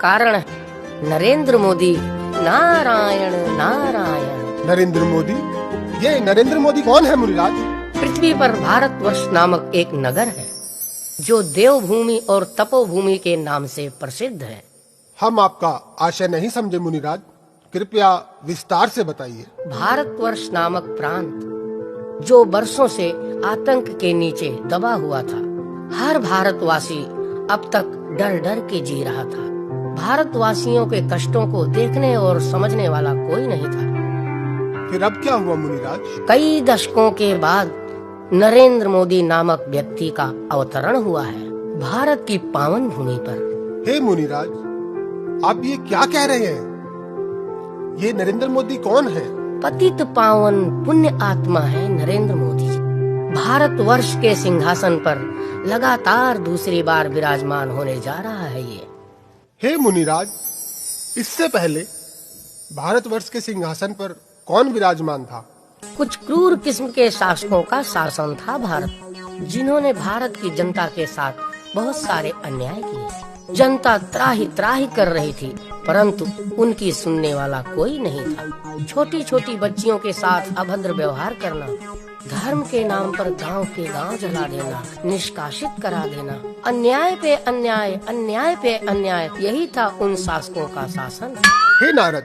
कारण है नरेंद्र मोदी। नारायण नारायण। नरेंद्र मोदी? ये नरेंद्र मोदी कौन है मुनिराज? पृथ्वी पर भारतवर्ष नामक एक नगर है जो देवभूमि और तपोभूमि के नाम से प्रसिद्ध है। हम आपका आशय नहीं समझे मुनिराज, कृपया विस्तार से बताइए। भारतवर्ष नामक प्रांत जो वर्षों से आतंक के नीचे दबा हुआ था, हर भारतवासी अब तक डर डर के जी रहा था। भारतवासियों के कष्टों को देखने और समझने वाला कोई नहीं था। फिर अब क्या हुआ मुनिराज? कई दशकों के बाद नरेंद्र मोदी नामक व्यक्ति का अवतरण हुआ है भारत की पावन भूमि पर। हे मुनिराज, आप ये क्या कह रहे हैं? ये नरेंद्र मोदी कौन है? पतित पावन पुण्य आत्मा है नरेंद्र मोदी जी। भारतवर्ष के सिंहासन पर लगातार दूसरी बार विराजमान होने जा रहा है ये। हे मुनिराज, इससे पहले भारतवर्ष के सिंहासन पर कौन विराजमान था? कुछ क्रूर किस्म के शासकों का शासन था भारत, जिन्होंने भारत की जनता के साथ बहुत सारे अन्याय किए। जनता त्राही त्राही कर रही थी, परंतु उनकी सुनने वाला कोई नहीं था। छोटी छोटी बच्चियों के साथ अभद्र व्यवहार करना, धर्म के नाम पर गांव के गांव जला देना, निष्कासित करा देना, अन्याय पे अन्याय, अन्याय पे अन्याय, यही था उन शासकों का शासन। हे नारद,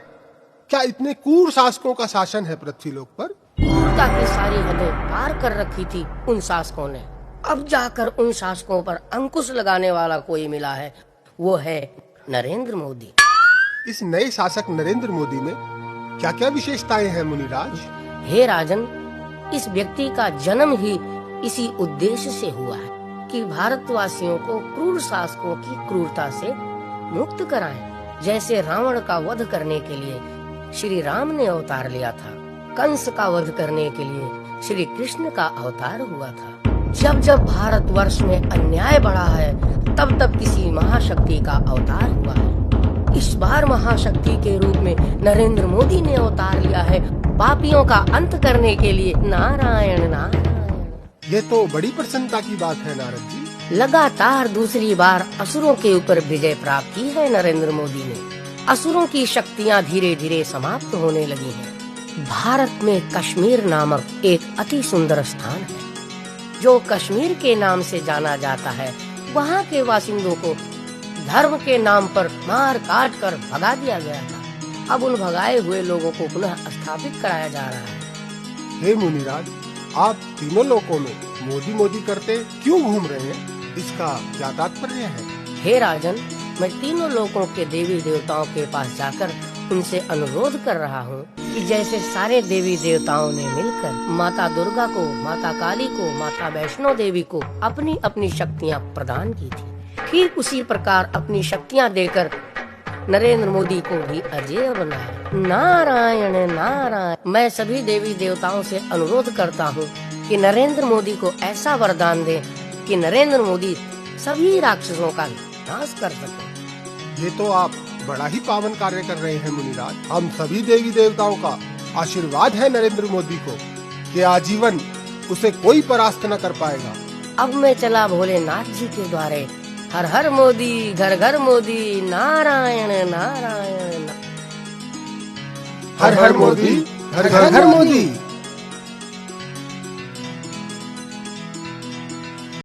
क्या इतने क्रूर शासकों का शासन है पृथ्वी लोक पर? क्रूरता की सारी हदें पार कर रखी थी उन शासकों ने। अब जाकर उन शासकों पर अंकुश लगाने वाला कोई मिला है, वो है नरेंद्र मोदी। इस नए शासक नरेंद्र मोदी में क्या क्या विशेषताएं हैं मुनिराज? हे राजन, इस व्यक्ति का जन्म ही इसी उद्देश्य से हुआ है कि भारतवासियों को क्रूर शासकों की क्रूरता से मुक्त कराएं। जैसे रावण का वध करने के लिए श्री राम ने अवतार लिया था, कंस का वध करने के लिए श्री कृष्ण का अवतार हुआ था। जब जब भारतवर्ष में अन्याय बढ़ा है, तब तब किसी महाशक्ति का अवतार हुआ है। इस बार महाशक्ति के रूप में नरेंद्र मोदी ने अवतार लिया है पापियों का अंत करने के लिए। नारायण नारायण। ये तो बड़ी प्रसन्नता की बात है नारद जी। लगातार दूसरी बार असुरों के ऊपर विजय प्राप्त की है नरेंद्र मोदी ने। असुरों की शक्तियां धीरे धीरे समाप्त होने लगी हैं। भारत में कश्मीर नामक एक अति सुंदर स्थान है, जो कश्मीर के नाम से जाना जाता है। वहाँ के बासिंदों को धर्म के नाम पर मार काट कर भगा दिया गया था। अब उन भगाए हुए लोगों को पुनः स्थापित कराया जा रहा है। हे मुनिराज, आप तीनों लोकों में मोदी मोदी करते क्यों घूम रहे हैं? इसका क्या तात्पर्य है? हे राजन, मैं तीनों लोकों के देवी देवताओं के पास जाकर उनसे अनुरोध कर रहा हूँ कि जैसे सारे देवी देवताओं ने मिलकर माता दुर्गा को, माता काली को, माता वैष्णो देवी को अपनी अपनी शक्तियाँ प्रदान की थी, ठीक उसी प्रकार अपनी शक्तियाँ देकर नरेंद्र मोदी को भी अजेय बनाए। नारायण नारायण। मैं सभी देवी देवताओं से अनुरोध करता हूँ कि नरेंद्र मोदी को ऐसा वरदान दे कि नरेंद्र मोदी सभी राक्षसों का नाश कर सके। ये तो आप बड़ा ही पावन कार्य कर रहे हैं मुनिराज। हम सभी देवी देवताओं का आशीर्वाद है नरेंद्र मोदी को कि आजीवन उसे कोई परास्त न कर पाएगा। अब मैं चला भोलेनाथ जी के द्वारे। हर हर मोदी, घर घर मोदी। नारायण नारायण। हर हर मोदी, घर घर मोदी।